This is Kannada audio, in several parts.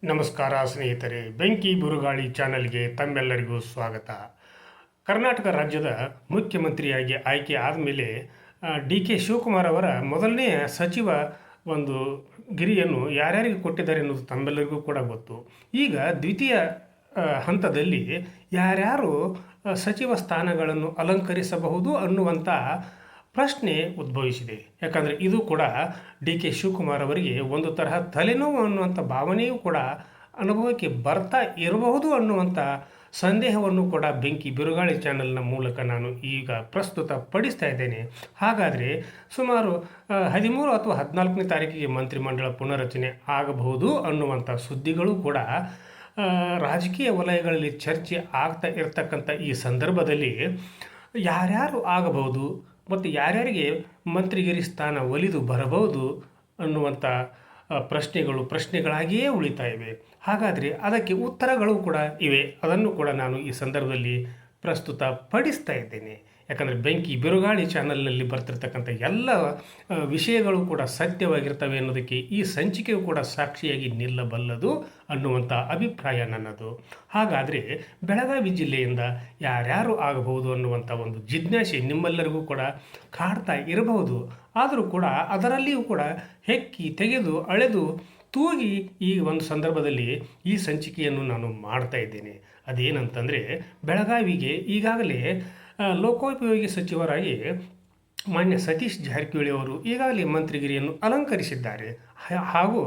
ನಮಸ್ಕಾರ ಸ್ನೇಹಿತರೆ, ಬೆಂಕಿ ಬಿರುಗಾಳಿ ಚಾನೆಲ್ಗೆ ತಮ್ಮೆಲ್ಲರಿಗೂ ಸ್ವಾಗತ. ಕರ್ನಾಟಕ ರಾಜ್ಯದ ಮುಖ್ಯಮಂತ್ರಿಯಾಗಿ ಆಯ್ಕೆ ಆದಮೇಲೆ ಡಿ ಕೆ ಶಿವಕುಮಾರ್ ಅವರ ಮೊದಲನೇ ಸಚಿವ ಒಂದು ಗಿರಿಯನ್ನು ಯಾರ್ಯಾರಿಗೆ ಕೊಟ್ಟಿದ್ದಾರೆ ಅನ್ನೋದು ತಮ್ಮೆಲ್ಲರಿಗೂ ಕೂಡ ಗೊತ್ತು. ಈಗ ದ್ವಿತೀಯ ಹಂತದಲ್ಲಿ ಯಾರ್ಯಾರು ಸಚಿವ ಸ್ಥಾನಗಳನ್ನು ಅಲಂಕರಿಸಬಹುದು ಅನ್ನುವಂಥ ಪ್ರಶ್ನೆ ಉದ್ಭವಿಸಿದೆ. ಯಾಕಂದರೆ ಇದು ಕೂಡ ಡಿ ಕೆ ಶಿವಕುಮಾರ್ ಅವರಿಗೆ ಒಂದು ತರಹ ತಲೆನೋವು ಅನ್ನುವಂಥ ಭಾವನೆಯೂ ಕೂಡ ಅನುಭವಕ್ಕೆ ಬರ್ತಾ ಇರಬಹುದು ಅನ್ನುವಂಥ ಸಂದೇಹವನ್ನು ಕೂಡ ಬೆಂಕಿ ಬಿರುಗಾಳಿ ಚಾನೆಲ್ನ ಮೂಲಕ ನಾನು ಈಗ ಪ್ರಸ್ತುತ ಪಡಿಸ್ತಾ ಇದ್ದೇನೆ. ಹಾಗಾದರೆ ಸುಮಾರು 13 ಅಥವಾ 14ನೇ ತಾರೀಕಿಗೆ ಮಂತ್ರಿಮಂಡಲ ಪುನರಚನೆ ಆಗಬಹುದು ಅನ್ನುವಂಥ ಸುದ್ದಿಗಳು ಕೂಡ ರಾಜಕೀಯ ವಲಯಗಳಲ್ಲಿ ಚರ್ಚೆ ಆಗ್ತಾ ಇರತಕ್ಕಂಥ ಈ ಸಂದರ್ಭದಲ್ಲಿ ಯಾರ್ಯಾರು ಆಗಬಹುದು ಮತ್ತು ಯಾರ್ಯಾರಿಗೆ ಮಂತ್ರಿಗಿರಿ ಸ್ಥಾನ ಒಲಿದು ಬರಬಹುದು ಅನ್ನುವಂಥ ಪ್ರಶ್ನೆಗಳಾಗಿಯೇ ಉಳಿತಾ ಇವೆ. ಹಾಗಾದರೆ ಅದಕ್ಕೆ ಉತ್ತರಗಳು ಕೂಡ ಇವೆ. ಅದನ್ನು ಕೂಡ ನಾನು ಈ ಸಂದರ್ಭದಲ್ಲಿ ಪ್ರಸ್ತುತ ಪಡಿಸ್ತಾ ಇದ್ದೇನೆ. ಯಾಕಂದರೆ ಬೆಂಕಿ ಬಿರುಗಾಳಿ ಚಾನಲ್ನಲ್ಲಿ ಬರ್ತಿರ್ತಕ್ಕಂಥ ಎಲ್ಲ ವಿಷಯಗಳು ಕೂಡ ಸತ್ಯವಾಗಿರ್ತವೆ ಅನ್ನೋದಕ್ಕೆ ಈ ಸಂಚಿಕೆಯು ಕೂಡ ಸಾಕ್ಷಿಯಾಗಿ ನಿಲ್ಲಬಲ್ಲದು ಅನ್ನುವಂಥ ಅಭಿಪ್ರಾಯ ನನ್ನದು. ಹಾಗಾದರೆ ಬೆಳಗಾವಿ ಜಿಲ್ಲೆಯಿಂದ ಯಾರ್ಯಾರು ಆಗಬಹುದು ಅನ್ನುವಂಥ ಒಂದು ಜಿಜ್ಞಾಸೆ ನಿಮ್ಮೆಲ್ಲರಿಗೂ ಕೂಡ ಕಾಡ್ತಾ ಇರಬಹುದು. ಆದರೂ ಕೂಡ ಅದರಲ್ಲಿಯೂ ಕೂಡ ಹೆಕ್ಕಿ ತೆಗೆದು ಅಳೆದು ತೂಗಿ ಈ ಒಂದು ಸಂದರ್ಭದಲ್ಲಿ ಈ ಸಂಚಿಕೆಯನ್ನು ನಾನು ಮಾಡ್ತಾ ಇದ್ದೇನೆ. ಅದೇನಂತಂದರೆ, ಬೆಳಗಾವಿಗೆ ಈಗಾಗಲೇ ಲೋಕೋಪಯೋಗಿ ಸಚಿವರಾಗಿ ಮಾನ್ಯ ಸತೀಶ್ ಜಾರಕಿಹೊಳಿ ಅವರು ಈಗಾಗಲೇ ಮಂತ್ರಿಗಿರಿಯನ್ನು ಅಲಂಕರಿಸಿದ್ದಾರೆ. ಹಾಗೂ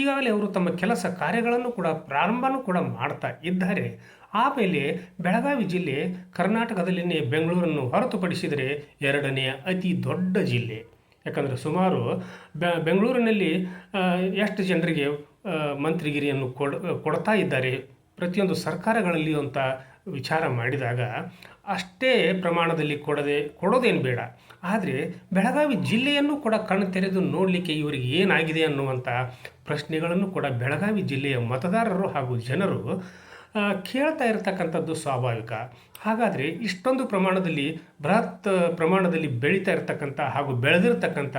ಈಗಾಗಲೇ ಅವರು ತಮ್ಮ ಕೆಲಸ ಕಾರ್ಯಗಳನ್ನು ಕೂಡ ಪ್ರಾರಂಭನೂ ಕೂಡ ಮಾಡ್ತಾ ಇದ್ದಾರೆ. ಆಮೇಲೆ ಬೆಳಗಾವಿ ಜಿಲ್ಲೆ ಕರ್ನಾಟಕದಲ್ಲಿನೇ ಬೆಂಗಳೂರನ್ನು ಹೊರತುಪಡಿಸಿದರೆ ಎರಡನೆಯ ಅತಿ ದೊಡ್ಡ ಜಿಲ್ಲೆ. ಯಾಕಂದರೆ ಸುಮಾರು ಬೆಂಗಳೂರಿನಲ್ಲಿ ಎಷ್ಟು ಜನರಿಗೆ ಮಂತ್ರಿಗಿರಿಯನ್ನು ಕೊಡ್ತಾ ಇದ್ದಾರೆ ಪ್ರತಿಯೊಂದು ಸರ್ಕಾರಗಳಲ್ಲಿ ಅಂತ ವಿಚಾರ ಮಾಡಿದಾಗ ಅಷ್ಟೇ ಪ್ರಮಾಣದಲ್ಲಿ ಕೊಡೋದೇನು ಬೇಡ. ಆದರೆ ಬೆಳಗಾವಿ ಜಿಲ್ಲೆಯನ್ನು ಕೂಡ ಕಣ್ಣು ತೆರೆದು ನೋಡಲಿಕ್ಕೆ ಇವರಿಗೆ ಏನಾಗಿದೆ ಅನ್ನುವಂಥ ಪ್ರಶ್ನೆಗಳನ್ನು ಕೂಡ ಬೆಳಗಾವಿ ಜಿಲ್ಲೆಯ ಮತದಾರರು ಹಾಗೂ ಜನರು ಕೇಳ್ತಾ ಇರತಕ್ಕಂಥದ್ದು ಸ್ವಾಭಾವಿಕ. ಹಾಗಾದರೆ ಇಷ್ಟೊಂದು ಪ್ರಮಾಣದಲ್ಲಿ ಬೃಹತ್ ಪ್ರಮಾಣದಲ್ಲಿ ಬೆಳೀತಾ ಇರತಕ್ಕಂಥ ಹಾಗೂ ಬೆಳೆದಿರತಕ್ಕಂಥ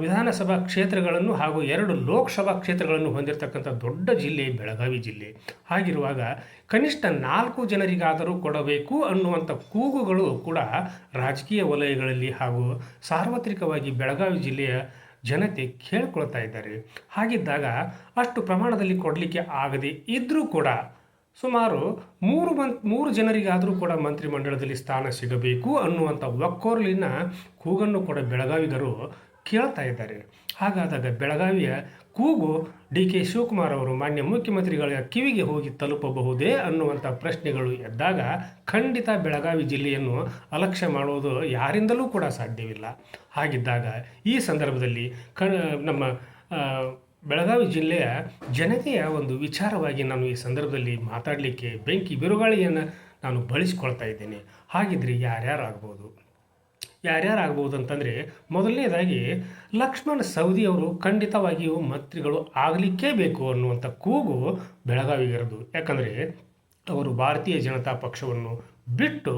ವಿಧಾನಸಭಾ ಕ್ಷೇತ್ರಗಳನ್ನು ಹಾಗೂ 2 ಲೋಕಸಭಾ ಕ್ಷೇತ್ರಗಳನ್ನು ಹೊಂದಿರತಕ್ಕಂಥ ದೊಡ್ಡ ಜಿಲ್ಲೆ ಬೆಳಗಾವಿ ಜಿಲ್ಲೆ. ಹಾಗಿರುವಾಗ ಕನಿಷ್ಠ 4 ಜನರಿಗಾದರೂ ಕೊಡಬೇಕು ಅನ್ನುವಂಥ ಕೂಗುಗಳು ಕೂಡ ರಾಜಕೀಯ ವಲಯಗಳಲ್ಲಿ ಹಾಗೂ ಸಾರ್ವತ್ರಿಕವಾಗಿ ಬೆಳಗಾವಿ ಜಿಲ್ಲೆಯ ಜನತೆ ಕೇಳ್ಕೊಳ್ತಾ ಇದ್ದಾರೆ. ಹಾಗಿದ್ದಾಗ ಅಷ್ಟು ಪ್ರಮಾಣದಲ್ಲಿ ಕೊಡಲಿಕ್ಕೆ ಆಗದೆ ಇದ್ದರೂ ಕೂಡ ಸುಮಾರು 3 ಜನರಿಗಾದರೂ ಕೂಡ ಮಂತ್ರಿಮಂಡಲದಲ್ಲಿ ಸ್ಥಾನ ಸಿಗಬೇಕು ಅನ್ನುವಂಥ ಒಕ್ಕೊರಲಿನ ಕೂಗನ್ನು ಕೂಡ ಬೆಳಗಾವಿಗರು ಕೇಳ್ತಾ ಇದ್ದಾರೆ. ಹಾಗಾದಾಗ ಬೆಳಗಾವಿಯ ಕೂಗು ಡಿ ಕೆ ಶಿವಕುಮಾರ್ ಅವರು ಮಾನ್ಯ ಮುಖ್ಯಮಂತ್ರಿಗಳ ಕಿವಿಗೆ ಹೋಗಿ ತಲುಪಬಹುದೇ ಅನ್ನುವಂಥ ಪ್ರಶ್ನೆಗಳು ಎದ್ದಾಗ ಖಂಡಿತ ಬೆಳಗಾವಿ ಜಿಲ್ಲೆಯನ್ನು ಅಲಕ್ಷ್ಯ ಮಾಡುವುದು ಯಾರಿಂದಲೂ ಕೂಡ ಸಾಧ್ಯವಿಲ್ಲ. ಹಾಗಿದ್ದಾಗ ಈ ಸಂದರ್ಭದಲ್ಲಿ ನಮ್ಮ ಬೆಳಗಾವಿ ಜಿಲ್ಲೆಯ ಜನತೆಯ ಒಂದು ವಿಚಾರವಾಗಿ ನಾನು ಈ ಸಂದರ್ಭದಲ್ಲಿ ಮಾತಾಡಲಿಕ್ಕೆ ಬೆಂಕಿ ಬಿರುಗಾಳಿಯನ್ನು ನಾನು ಬಳಸಿಕೊಳ್ತಾ ಇದ್ದೇನೆ. ಹಾಗಿದ್ರೆ ಯಾರ್ಯಾರು ಆಗ್ಬೋದು ಅಂತಂದರೆ, ಮೊದಲನೇದಾಗಿ ಲಕ್ಷ್ಮಣ ಸವದಿ ಅವರು ಖಂಡಿತವಾಗಿಯೂ ಮಂತ್ರಿಗಳು ಆಗಲಿಕ್ಕೇ ಬೇಕು ಅನ್ನುವಂಥ ಕೂಗು ಬೆಳಗಾವಿಗರದು. ಯಾಕಂದರೆ ಅವರು ಭಾರತೀಯ ಜನತಾ ಪಕ್ಷವನ್ನು ಬಿಟ್ಟು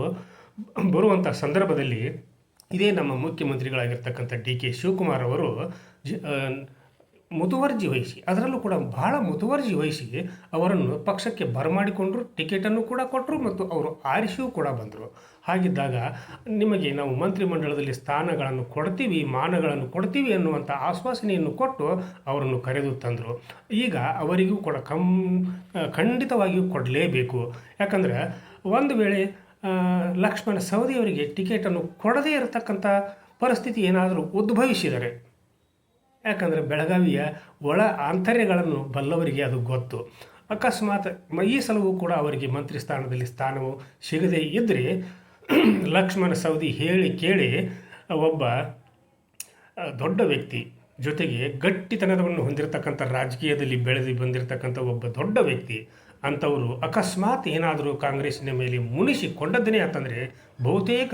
ಬರುವಂಥ ಸಂದರ್ಭದಲ್ಲಿ ಇದೇ ನಮ್ಮ ಮುಖ್ಯಮಂತ್ರಿಗಳಾಗಿರ್ತಕ್ಕಂಥ ಡಿ ಕೆ ಶಿವಕುಮಾರ್ ಅವರು ಮುತುವರ್ಜಿ ವಹಿಸಿ, ಅದರಲ್ಲೂ ಕೂಡ ಬಹಳ ಮುತುವರ್ಜಿ ವಹಿಸಿ ಅವರನ್ನು ಪಕ್ಷಕ್ಕೆ ಬರಮಾಡಿಕೊಂಡ್ರು, ಟಿಕೆಟನ್ನು ಕೂಡ ಕೊಟ್ಟರು ಮತ್ತು ಅವರು ಆರಿಸಿಯೂ ಕೂಡ ಬಂದರು. ಹಾಗಿದ್ದಾಗ ನಿಮಗೆ ನಾವು ಮಂತ್ರಿಮಂಡಲದಲ್ಲಿ ಸ್ಥಾನಗಳನ್ನು ಕೊಡ್ತೀವಿ, ಮಾನಗಳನ್ನು ಕೊಡ್ತೀವಿ ಅನ್ನುವಂಥ ಆಶ್ವಾಸನೆಯನ್ನು ಕೊಟ್ಟು ಅವರನ್ನು ಕರೆದು ತಂದರು. ಈಗ ಅವರಿಗೂ ಕೂಡ ಖಂಡಿತವಾಗಿಯೂ ಕೊಡಲೇಬೇಕು. ಯಾಕಂದರೆ ಒಂದು ವೇಳೆ ಲಕ್ಷ್ಮಣ ಸವದಿಯವರಿಗೆ ಟಿಕೆಟನ್ನು ಕೊಡದೇ ಇರತಕ್ಕಂಥ ಪರಿಸ್ಥಿತಿ ಏನಾದರೂ ಉದ್ಭವಿಸಿದರೆ, ಯಾಕಂದರೆ ಬೆಳಗಾವಿಯ ಒಳ ಆಂತರ್ಯಗಳನ್ನು ಬಲ್ಲವರಿಗೆ ಅದು ಗೊತ್ತು. ಅಕಸ್ಮಾತ್ ಈ ಸಲವೂ ಕೂಡ ಅವರಿಗೆ ಮಂತ್ರಿ ಸ್ಥಾನದಲ್ಲಿ ಸ್ಥಾನವು ಸಿಗದೇ ಇದ್ದರೆ ಲಕ್ಷ್ಮಣ ಸವದಿ ಹೇಳಿ ಕೇಳಿ ಒಬ್ಬ ದೊಡ್ಡ ವ್ಯಕ್ತಿ, ಜೊತೆಗೆ ಗಟ್ಟಿತನವನ್ನು ಹೊಂದಿರತಕ್ಕಂಥ ರಾಜಕೀಯದಲ್ಲಿ ಬೆಳೆದು ಬಂದಿರತಕ್ಕಂಥ ಒಬ್ಬ ದೊಡ್ಡ ವ್ಯಕ್ತಿ ಅಂಥವರು ಅಕಸ್ಮಾತ್ ಏನಾದರೂ ಕಾಂಗ್ರೆಸ್ಸಿನ ಮೇಲೆ ಮುನಿಸಿಕೊಂಡದ್ದನೇ ಅಂತಂದರೆ ಬಹುತೇಕ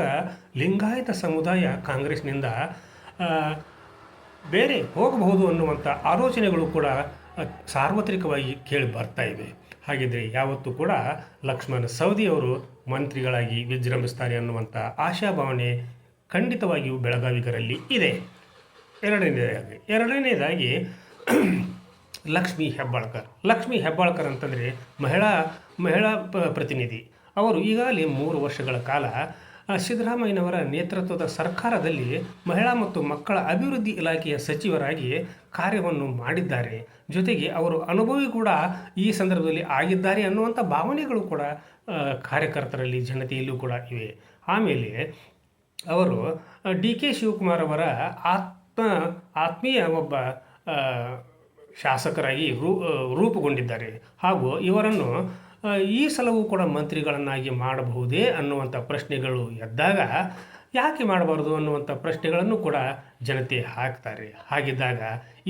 ಲಿಂಗಾಯತ ಸಮುದಾಯ ಕಾಂಗ್ರೆಸ್ನಿಂದ ಬೇರೆ ಹೋಗಬಹುದು ಅನ್ನುವಂಥ ಆಲೋಚನೆಗಳು ಕೂಡ ಸಾರ್ವತ್ರಿಕವಾಗಿ ಕೇಳಿ ಬರ್ತಾ ಇವೆ. ಹಾಗಿದ್ದರೆ ಯಾವತ್ತೂ ಕೂಡ ಲಕ್ಷ್ಮಣ ಸವದಿಯವರು ಮಂತ್ರಿಗಳಾಗಿ ವಿಜೃಂಭಿಸ್ತಾರೆ ಅನ್ನುವಂಥ ಆಶಾಭಾವನೆ ಖಂಡಿತವಾಗಿಯೂ ಬೆಳಗಾವಿಗರಲ್ಲಿ ಇದೆ. ಎರಡನೇದಾಗಿ ಲಕ್ಷ್ಮೀ ಹೆಬ್ಬಾಳ್ಕರ್ ಅಂತಂದರೆ ಮಹಿಳಾ ಮಹಿಳಾ ಪ್ರತಿನಿಧಿ. ಅವರು ಈಗಾಗಲೇ 3 ವರ್ಷಗಳ ಕಾಲ ಸಿದ್ದರಾಮಯ್ಯನವರ ನೇತೃತ್ವದ ಸರ್ಕಾರದಲ್ಲಿ ಮಹಿಳಾ ಮತ್ತು ಮಕ್ಕಳ ಅಭಿವೃದ್ಧಿ ಇಲಾಖೆಯ ಸಚಿವರಾಗಿ ಕಾರ್ಯವನ್ನು ಮಾಡಿದ್ದಾರೆ. ಜೊತೆಗೆ ಅವರು ಅನುಭವಿ ಕೂಡ ಈ ಸಂದರ್ಭದಲ್ಲಿ ಆಗಿದ್ದಾರೆ ಅನ್ನುವಂಥ ಭಾವನೆಗಳು ಕೂಡ ಕಾರ್ಯಕರ್ತರಲ್ಲಿ, ಜನತೆಯಲ್ಲೂ ಕೂಡ ಇವೆ. ಆಮೇಲೆ ಅವರು ಡಿ.ಕೆ. ಶಿವಕುಮಾರ್ ಅವರ ಆತ್ಮೀಯ ಒಬ್ಬ ಶಾಸಕರಾಗಿ ರೂಪುಗೊಂಡಿದ್ದಾರೆ. ಹಾಗೂ ಇವರನ್ನು ಈ ಸಲವೂ ಕೂಡ ಮಂತ್ರಿಗಳನ್ನಾಗಿ ಮಾಡಬಹುದೇ ಅನ್ನುವಂಥ ಪ್ರಶ್ನೆಗಳು ಎದ್ದಾಗ ಯಾಕೆ ಮಾಡಬಾರ್ದು ಅನ್ನುವಂಥ ಪ್ರಶ್ನೆಗಳನ್ನು ಕೂಡ ಜನತೆ ಹಾಕ್ತಾರೆ. ಹಾಗಿದ್ದಾಗ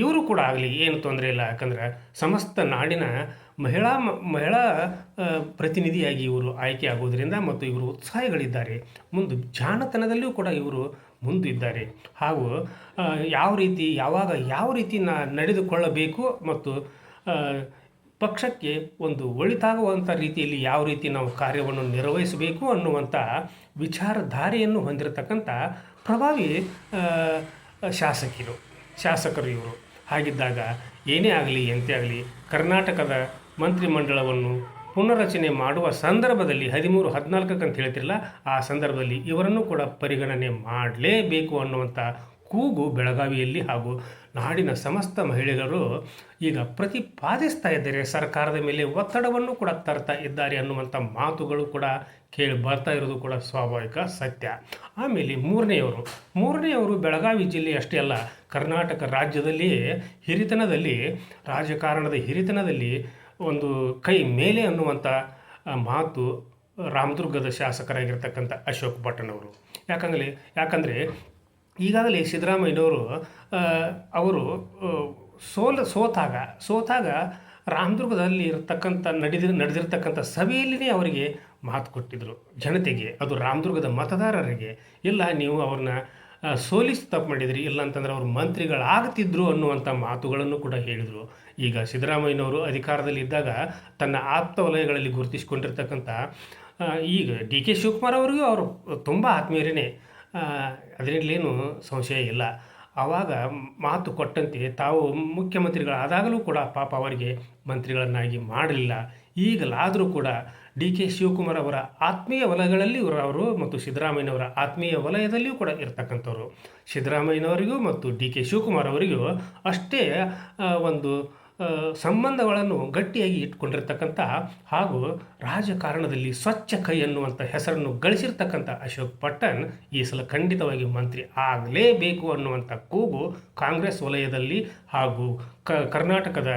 ಇವರು ಕೂಡ ಆಗಲಿ ಏನು ತೊಂದರೆ ಇಲ್ಲ. ಯಾಕಂದ್ರೆ ಸಮಸ್ತ ನಾಡಿನ ಮಹಿಳಾ ಪ್ರತಿನಿಧಿಯಾಗಿ ಇವರು ಆಯ್ಕೆ ಆಗೋದರಿಂದ ಮತ್ತು ಇವರು ಉತ್ಸಾಹಿಗಳಿದ್ದಾರೆ. ಜಾಣತನದಲ್ಲಿಯೂ ಕೂಡ ಇವರು ಮುಂದಿದ್ದಾರೆ. ಹಾಗೂ ಯಾವ ರೀತಿ ನಡೆದುಕೊಳ್ಳಬೇಕು ಮತ್ತು ಪಕ್ಷಕ್ಕೆ ಒಂದು ಒಳಿತಾಗುವಂಥ ರೀತಿಯಲ್ಲಿ ಯಾವ ರೀತಿ ನಾವು ಕಾರ್ಯವನ್ನು ನಿರ್ವಹಿಸಬೇಕು ಅನ್ನುವಂಥ ವಿಚಾರಧಾರೆಯನ್ನು ಹೊಂದಿರತಕ್ಕಂಥ ಪ್ರಭಾವಿ ಶಾಸಕರು ಇವರು. ಹಾಗಿದ್ದಾಗ ಏನೇ ಆಗಲಿ ಎಂತೆ ಆಗಲಿ ಕರ್ನಾಟಕದ ಮಂತ್ರಿಮಂಡಲವನ್ನು ಪುನರ್ರಚನೆ ಮಾಡುವ ಸಂದರ್ಭದಲ್ಲಿ 13-14 ಅಂತ ಹೇಳ್ತಿರಲ್ಲ, ಆ ಸಂದರ್ಭದಲ್ಲಿ ಇವರನ್ನು ಕೂಡ ಪರಿಗಣನೆ ಮಾಡಲೇಬೇಕು ಅನ್ನುವಂಥ ಕೂಗು ಬೆಳಗಾವಿಯಲ್ಲಿ ಹಾಗೂ ನಾಡಿನ ಸಮಸ್ತ ಮಹಿಳೆಯರು ಈಗ ಪ್ರತಿಪಾದಿಸ್ತಾ ಇದ್ದಾರೆ. ಸರ್ಕಾರದ ಮೇಲೆ ಒತ್ತಡವನ್ನು ಕೂಡ ತರ್ತಾ ಇದ್ದಾರೆ ಅನ್ನುವಂಥ ಮಾತುಗಳು ಕೂಡ ಕೇಳಿ ಬರ್ತಾ ಇರೋದು ಕೂಡ ಸ್ವಾಭಾವಿಕ ಸತ್ಯ. ಆಮೇಲೆ ಮೂರನೆಯವರು ಬೆಳಗಾವಿ ಜಿಲ್ಲೆ ಅಷ್ಟೇ ಅಲ್ಲ, ಕರ್ನಾಟಕ ರಾಜ್ಯದಲ್ಲಿ ರಾಜಕಾರಣದ ಹಿರಿತನದಲ್ಲಿ ಒಂದು ಕೈ ಮೇಲೆ ಅನ್ನುವಂಥ ಮಾತು ರಾಮದುರ್ಗದ ಶಾಸಕರಾಗಿರ್ತಕ್ಕಂಥ ಅಶೋಕ್ ಪಟ್ಟಣವರು. ಯಾಕಂದರೆ ಈಗಾಗಲೇ ಸಿದ್ದರಾಮಯ್ಯನವರು ಅವರು ಸೋತಾಗ ರಾಮದುರ್ಗದಲ್ಲಿ ಇರತಕ್ಕಂಥ ನಡೆದಿರ್ತಕ್ಕಂಥ ಸಭೆಯಲ್ಲಿನೇ ಅವರಿಗೆ ಮಾತು ಕೊಟ್ಟಿದ್ದರು ಜನತೆಗೆ, ಅದು ರಾಮದುರ್ಗದ ಮತದಾರರಿಗೆ. ಇಲ್ಲ, ನೀವು ಅವ್ರನ್ನ ಸೋಲಿಸಿ ತಪ್ಪು ಮಾಡಿದ್ರಿ, ಇಲ್ಲ ಅಂತಂದ್ರೆ ಅವರು ಮಂತ್ರಿಗಳಾಗ್ತಿದ್ರು ಅನ್ನುವಂಥ ಮಾತುಗಳನ್ನು ಕೂಡ ಹೇಳಿದರು. ಈಗ ಸಿದ್ದರಾಮಯ್ಯನವರು ಅಧಿಕಾರದಲ್ಲಿ ಇದ್ದಾಗ ತನ್ನ ಆಪ್ತ ವಲಯಗಳಲ್ಲಿ ಗುರುತಿಸಿಕೊಂಡಿರ್ತಕ್ಕಂಥ ಈಗ ಡಿ.ಕೆ. ಶಿವಕುಮಾರ್ ಅವರಿಗೂ ಅವರು ತುಂಬ ಆತ್ಮೀಯರೇ, ಅದರಲ್ಲೇನು ಸಂಶಯ ಇಲ್ಲ. ಆವಾಗ ಮಾತು ಕೊಟ್ಟಂತೆ ತಾವು ಮುಖ್ಯಮಂತ್ರಿಗಳಾದಾಗಲೂ ಕೂಡ ಪಾಪ ಅವರಿಗೆ ಮಂತ್ರಿಗಳನ್ನಾಗಿ ಮಾಡಲಿಲ್ಲ. ಈಗಲಾದರೂ ಕೂಡ ಡಿ.ಕೆ. ಶಿವಕುಮಾರ್ ಅವರ ಆತ್ಮೀಯ ವಲಯಗಳಲ್ಲಿ ಅವರು ಮತ್ತು ಸಿದ್ದರಾಮಯ್ಯನವರ ಆತ್ಮೀಯ ವಲಯದಲ್ಲಿಯೂ ಕೂಡ ಇರತಕ್ಕಂಥವ್ರು. ಸಿದ್ದರಾಮಯ್ಯನವರಿಗೂ ಮತ್ತು ಡಿ.ಕೆ. ಶಿವಕುಮಾರ್ ಅವರಿಗೂ ಅಷ್ಟೇ ಒಂದು ಸಂಬಂಧಗಳನ್ನು ಗಟ್ಟಿಯಾಗಿ ಇಟ್ಕೊಂಡಿರ್ತಕ್ಕಂಥ ಹಾಗೂ ರಾಜಕಾರಣದಲ್ಲಿ ಸ್ವಚ್ಛ ಕೈ ಅನ್ನುವಂಥ ಹೆಸರನ್ನು ಗಳಿಸಿರ್ತಕ್ಕಂಥ ಅಶೋಕ್ ಪಟ್ಟಣ್ ಈ ಸಲ ಖಂಡಿತವಾಗಿ ಮಂತ್ರಿ ಆಗಲೇಬೇಕು ಅನ್ನುವಂಥ ಕೂಗು ಕಾಂಗ್ರೆಸ್ ವಲಯದಲ್ಲಿ ಹಾಗೂ ಕರ್ನಾಟಕದ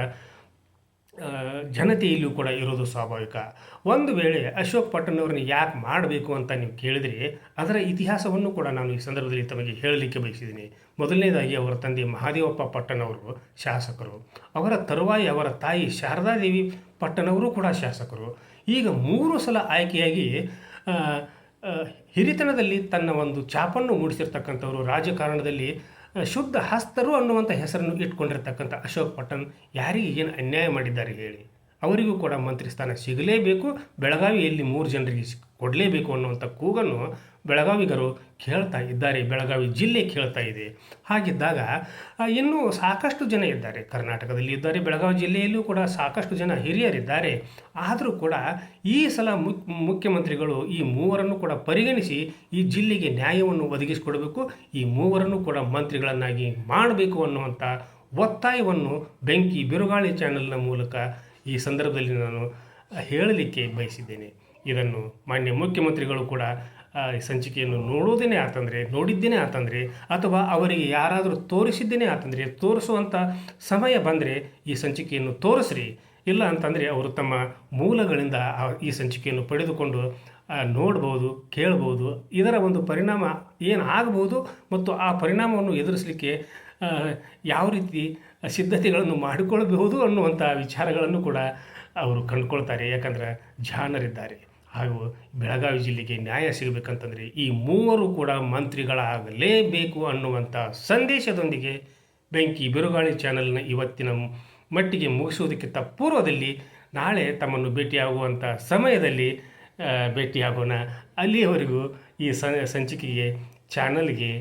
ಜನತೆಯಲ್ಲೂ ಕೂಡ ಇರೋದು ಸ್ವಾಭಾವಿಕ. ಒಂದು ವೇಳೆ ಅಶೋಕ್ ಪಟ್ಟಣ್ ಅವ್ರನ್ನ ಯಾಕೆ ಮಾಡಬೇಕು ಅಂತ ನೀವು ಕೇಳಿದರೆ ಅದರ ಇತಿಹಾಸವನ್ನು ಕೂಡ ನಾನು ಈ ಸಂದರ್ಭದಲ್ಲಿ ತಮಗೆ ಹೇಳಲಿಕ್ಕೆ ಬಯಸಿದ್ದೀನಿ. ಮೊದಲನೇದಾಗಿ ಅವರ ತಂದೆ ಮಹಾದೇವಪ್ಪ ಪಟ್ಟಣ್ ಅವರು ಶಾಸಕರು, ಅವರ ತರುವಾಯ ಅವರ ತಾಯಿ ಶಾರದಾದೇವಿ ಪಟ್ಟಣ್ ಅವರು ಕೂಡ ಶಾಸಕರು. ಈಗ 3 ಸಲ ಆಯ್ಕೆಯಾಗಿ ಹಿರಿತನದಲ್ಲಿ ತನ್ನ ಒಂದು ಛಾಪನ್ನು ಮೂಡಿಸಿರ್ತಕ್ಕಂಥವರು, ರಾಜಕಾರಣದಲ್ಲಿ ಶುದ್ಧ ಹಸ್ತರು ಅನ್ನುವಂಥ ಹೆಸರನ್ನು ಇಟ್ಕೊಂಡಿರ್ತಕ್ಕಂಥ ಅಶೋಕ್ ಪಟ್ಟಣ್ ಯಾರಿಗೆ ಏನು ಅನ್ಯಾಯ ಮಾಡಿದ್ದಾರೆ ಹೇಳಿ? ಅವರಿಗೂ ಕೂಡ ಮಂತ್ರಿ ಸ್ಥಾನ ಸಿಗಲೇಬೇಕು, ಬೆಳಗಾವಿಯಲ್ಲಿ 3 ಜನರಿಗೆ ಕೊಡಲೇಬೇಕು ಅನ್ನುವಂಥ ಕೂಗನ್ನು ಬೆಳಗಾವಿಗರು ಕೇಳ್ತಾ ಇದ್ದಾರೆ, ಬೆಳಗಾವಿ ಜಿಲ್ಲೆ ಕೇಳ್ತಾ ಇದೆ. ಹಾಗಿದ್ದಾಗ ಇನ್ನೂ ಸಾಕಷ್ಟು ಜನ ಇದ್ದಾರೆ, ಕರ್ನಾಟಕದಲ್ಲಿ ಇದ್ದಾರೆ, ಬೆಳಗಾವಿ ಜಿಲ್ಲೆಯಲ್ಲೂ ಕೂಡ ಸಾಕಷ್ಟು ಜನ ಹಿರಿಯರಿದ್ದಾರೆ. ಆದರೂ ಕೂಡ ಈ ಸಲ ಮುಖ್ಯಮಂತ್ರಿಗಳು ಈ 3ರನ್ನು ಕೂಡ ಪರಿಗಣಿಸಿ ಈ ಜಿಲ್ಲೆಗೆ ನ್ಯಾಯವನ್ನು ಒದಗಿಸಿಕೊಡಬೇಕು, ಈ 3ರನ್ನು ಕೂಡ ಮಂತ್ರಿಗಳನ್ನಾಗಿ ಮಾಡಬೇಕು ಅನ್ನುವಂಥ ಒತ್ತಾಯವನ್ನು ಬೆಂಕಿ ಬಿರುಗಾಳಿ ಚಾನೆಲ್ನ ಮೂಲಕ ಈ ಸಂದರ್ಭದಲ್ಲಿ ನಾನು ಹೇಳಲಿಕ್ಕೆ ಬಯಸಿದ್ದೇನೆ. ಇದನ್ನು ಮಾನ್ಯ ಮುಖ್ಯಮಂತ್ರಿಗಳು ಕೂಡ ಸಂಚಿಕೆಯನ್ನು ನೋಡಿದ್ದೇನೆ ಆತಂದರೆ ಅಥವಾ ಅವರಿಗೆ ಯಾರಾದರೂ ತೋರಿಸಿದ್ದೇನೆ ಆತಂದರೆ ತೋರಿಸುವಂಥ ಸಮಯ ಬಂದರೆ ಈ ಸಂಚಿಕೆಯನ್ನು ತೋರಿಸ್ರಿ. ಇಲ್ಲ ಅಂತಂದರೆ ಅವರು ತಮ್ಮ ಮೂಲಗಳಿಂದ ಈ ಸಂಚಿಕೆಯನ್ನು ಪಡೆದುಕೊಂಡು ನೋಡ್ಬೋದು, ಕೇಳ್ಬೋದು. ಇದರ ಒಂದು ಪರಿಣಾಮ ಏನಾಗಬಹುದು ಮತ್ತು ಆ ಪರಿಣಾಮವನ್ನು ಎದುರಿಸಲಿಕ್ಕೆ ಯಾವ ರೀತಿ ಸಿದ್ಧತೆಗಳನ್ನು ಮಾಡಿಕೊಳ್ಳಬಹುದು ಅನ್ನುವಂಥ ವಿಚಾರಗಳನ್ನು ಕೂಡ ಅವರು ಕಂಡುಕೊಳ್ತಾರೆ. ಯಾಕಂದರೆ ಜಾಣರಿದ್ದಾರೆ. ಹಾಗೂ ಬೆಳಗಾವಿ ಜಿಲ್ಲೆಗೆ ನ್ಯಾಯ ಸಿಗಬೇಕಂತಂದರೆ ಈ 3 ಕೂಡ ಮಂತ್ರಿಗಳಾಗಲೇಬೇಕು ಅನ್ನುವಂಥ ಸಂದೇಶದೊಂದಿಗೆ ಬೆಂಕಿ ಬಿರುಗಾಳಿ ಚಾನಲ್ನ ಇವತ್ತಿನ ಮಟ್ಟಿಗೆ ಮುಗಿಸುವುದಕ್ಕಿಂತ ಪೂರ್ವದಲ್ಲಿ ನಾಳೆ ತಮ್ಮನ್ನು ಭೇಟಿಯಾಗುವಂಥ ಸಮಯದಲ್ಲಿ ಭೇಟಿಯಾಗೋಣ. ಅಲ್ಲಿಯವರೆಗೂ ಈ ಸಂಚಿಕೆಗೆ ಚಾನಲ್ಗೆ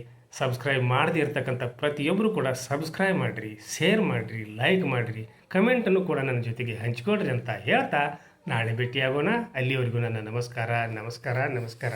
ಸಬ್ಸ್ಕ್ರೈಬ್ ಮಾಡದೇ ಇರತಕ್ಕಂಥ ಪ್ರತಿಯೊಬ್ಬರು ಕೂಡ ಸಬ್ಸ್ಕ್ರೈಬ್ ಮಾಡಿರಿ, ಶೇರ್ ಮಾಡಿರಿ, ಲೈಕ್ ಮಾಡಿರಿ. ಕಮೆಂಟನ್ನು ಕೂಡ ನನ್ನ ಜೊತೆಗೆ ಹಂಚಿಕೊಡ್ರಿ ಅಂತ ಹೇಳ್ತಾ ನಾಳೆ ಭೇಟಿಯಾಗೋಣ. ಅಲ್ಲಿವರೆಗೂ ನನ್ನ ನಮಸ್ಕಾರ ನಮಸ್ಕಾರ ನಮಸ್ಕಾರ.